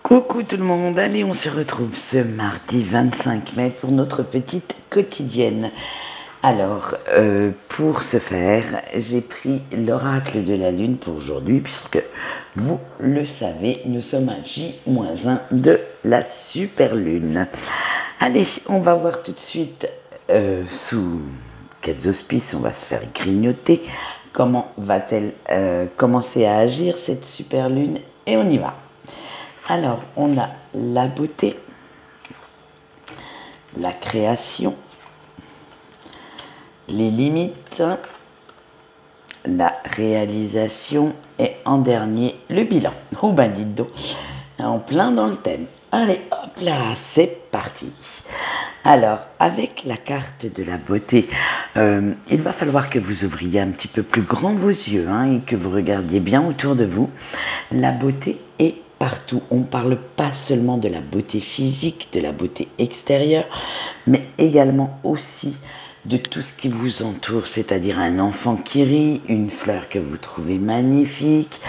Coucou tout le monde, allez on se retrouve ce mardi 25 mai pour notre petite quotidienne. Alors, pour ce faire, j'ai pris l'oracle de la lune pour aujourd'hui puisque vous le savez, nous sommes à J-1 de la super lune. Allez, on va voir tout de suite sous quels auspices on va se faire grignoter, comment va-t-elle commencer à agir cette super lune et on y va. Alors, on a la beauté, la création, les limites, la réalisation et en dernier, le bilan. Oh ben dites donc, en plein dans le thème. Allez, hop là, c'est parti. Alors, avec la carte de la beauté, il va falloir que vous ouvriez un petit peu plus grand vos yeux et que vous regardiez bien autour de vous. La beauté est partout. On ne parle pas seulement de la beauté physique, de la beauté extérieure, mais également aussi de tout ce qui vous entoure, c'est-à-dire un enfant qui rit, une fleur que vous trouvez magnifique,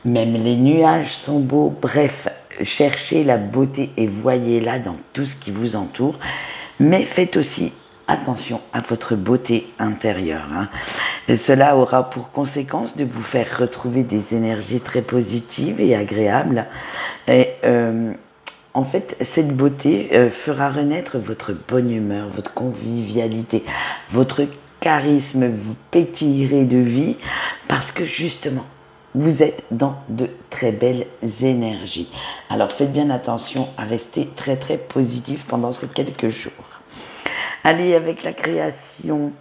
même les nuages sont beaux, bref, cherchez la beauté et voyez-la dans tout ce qui vous entoure, mais faites aussi attention à votre beauté intérieure. Et cela aura pour conséquence de vous faire retrouver des énergies très positives et agréables. Et en fait, cette beauté fera renaître votre bonne humeur, votre convivialité, votre charisme. Vous pétillerez de vie parce que justement, vous êtes dans de très belles énergies. Alors faites bien attention à rester très très positif pendant ces quelques jours. Allez, avec la création,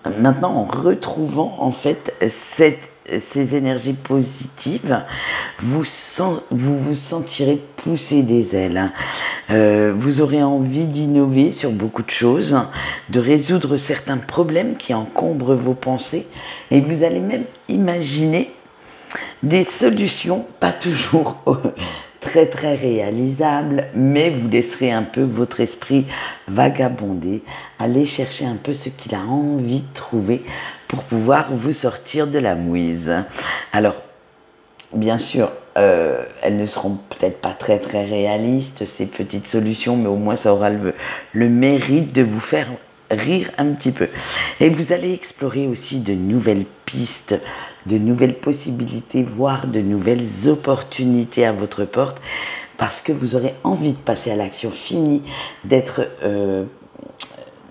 maintenant en retrouvant en fait ces énergies positives, vous vous sentirez pousser des ailes. Vous aurez envie d'innover sur beaucoup de choses, de résoudre certains problèmes qui encombrent vos pensées et vous allez même imaginer des solutions, pas toujours très très réalisables, mais vous laisserez un peu votre esprit vagabonder, aller chercher un peu ce qu'il a envie de trouver pour pouvoir vous sortir de la mouise. Alors, bien sûr, elles ne seront peut-être pas très très réalistes, ces petites solutions, mais au moins ça aura le mérite de vous faire rire un petit peu. Et vous allez explorer aussi de nouvelles pistes, de nouvelles possibilités, voire de nouvelles opportunités à votre porte, parce que vous aurez envie de passer à l'action, fini d'être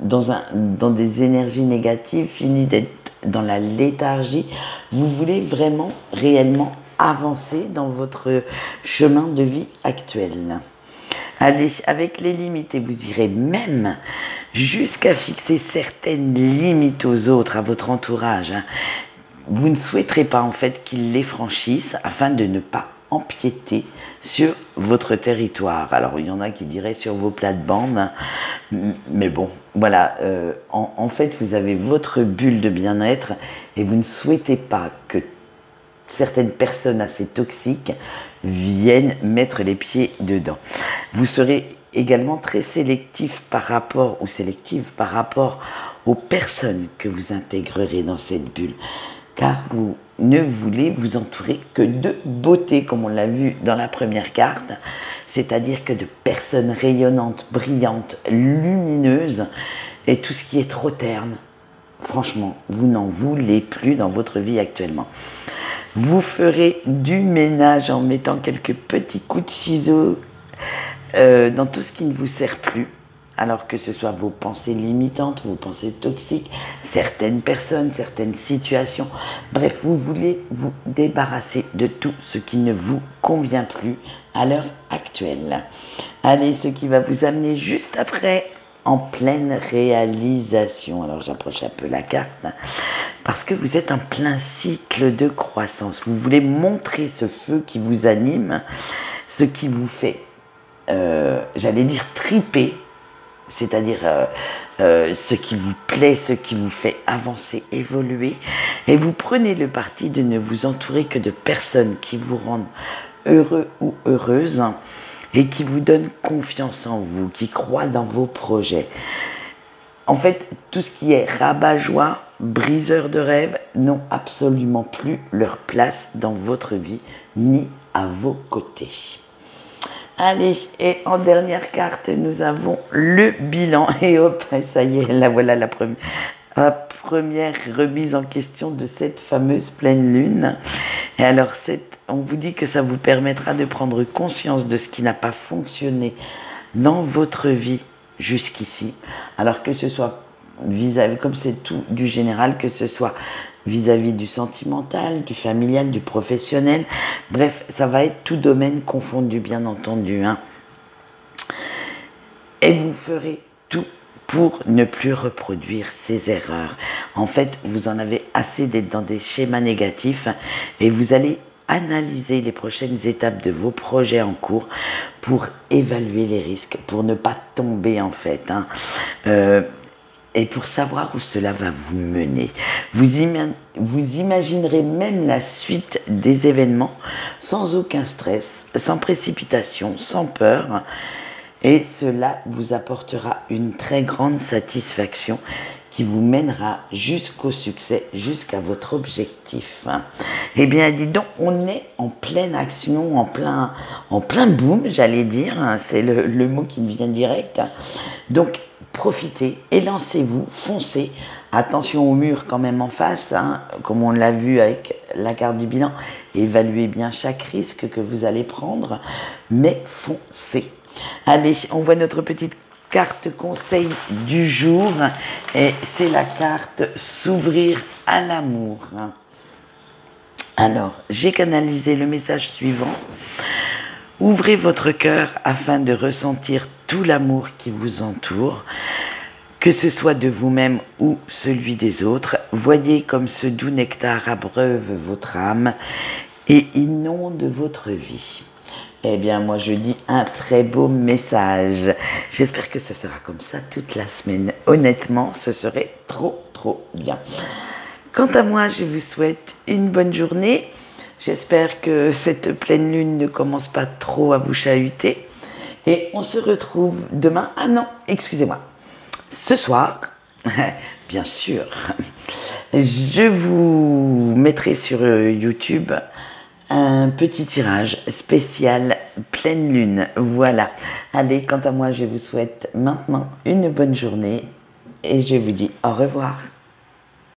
dans des énergies négatives, fini d'être dans la léthargie. Vous voulez vraiment, réellement avancer dans votre chemin de vie actuel. Allez, avec les limites, et vous irez même jusqu'à fixer certaines limites aux autres, à votre entourage. Vous ne souhaiterez pas en fait qu'ils les franchissent afin de ne pas empiéter sur votre territoire. Alors il y en a qui diraient sur vos plates-bandes, mais bon, voilà, en fait vous avez votre bulle de bien-être et vous ne souhaitez pas que certaines personnes assez toxiques viennent mettre les pieds dedans. Vous serez également très sélectif par rapport, ou sélective par rapport aux personnes que vous intégrerez dans cette bulle, car vous ne voulez vous entourer que de beauté, comme on l'a vu dans la première carte, c'est-à-dire que de personnes rayonnantes, brillantes, lumineuses, et tout ce qui est trop terne, franchement, vous n'en voulez plus dans votre vie actuellement. Vous ferez du ménage en mettant quelques petits coups de ciseaux dans tout ce qui ne vous sert plus, alors que ce soit vos pensées limitantes, vos pensées toxiques, certaines personnes, certaines situations. Bref, vous voulez vous débarrasser de tout ce qui ne vous convient plus à l'heure actuelle. Allez, ce qui va vous amener juste après en pleine réalisation. Alors j'approche un peu la carte, parce que vous êtes en plein cycle de croissance. Vous voulez montrer ce feu qui vous anime, ce qui vous fait, j'allais dire triper, c'est-à-dire ce qui vous plaît, ce qui vous fait avancer, évoluer. Et vous prenez le parti de ne vous entourer que de personnes qui vous rendent heureux ou heureuse et qui vous donnent confiance en vous, qui croient dans vos projets. En fait, tout ce qui est rabat-joie, briseur de rêves, n'ont absolument plus leur place dans votre vie, ni à vos côtés. Allez, et en dernière carte, nous avons le bilan. Et hop, ça y est, là voilà la première remise en question de cette fameuse pleine lune. Et alors, on vous dit que ça vous permettra de prendre conscience de ce qui n'a pas fonctionné dans votre vie jusqu'ici. Alors que ce soit vis-à-vis, comme c'est tout du général, que ce soit vis-à-vis du sentimental, du familial, du professionnel. Bref, ça va être tout domaine confondu, bien entendu. Hein. Et vous ferez tout pour ne plus reproduire ces erreurs. En fait, vous en avez assez d'être dans des schémas négatifs et vous allez analyser les prochaines étapes de vos projets en cours pour évaluer les risques, pour ne pas tomber en fait. Hein. Et pour savoir où cela va vous mener. Vous imaginerez même la suite des événements sans aucun stress, sans précipitation, sans peur. Et cela vous apportera une très grande satisfaction qui vous mènera jusqu'au succès, jusqu'à votre objectif. Eh bien, dis donc, on est en pleine action, en plein boom, j'allais dire. C'est le mot qui me vient direct. Donc, profitez et lancez-vous, foncez. Attention au mur quand même en face, hein, comme on l'a vu avec la carte du bilan. Évaluez bien chaque risque que vous allez prendre, mais foncez. Allez, on voit notre petite carte conseil du jour et c'est la carte s'ouvrir à l'amour. Alors, j'ai canalisé le message suivant. Ouvrez votre cœur afin de ressentir tout l'amour qui vous entoure, que ce soit de vous-même ou celui des autres. Voyez comme ce doux nectar abreuve votre âme et inonde votre vie. Eh bien, moi, je dis un très beau message. J'espère que ce sera comme ça toute la semaine. Honnêtement, ce serait trop, trop bien. Quant à moi, je vous souhaite une bonne journée. J'espère que cette pleine lune ne commence pas trop à vous chahuter. Et on se retrouve demain. Ah non, excusez-moi. Ce soir, bien sûr, je vous mettrai sur YouTube un petit tirage spécial pleine lune. Voilà. Allez, quant à moi, je vous souhaite maintenant une bonne journée et je vous dis au revoir.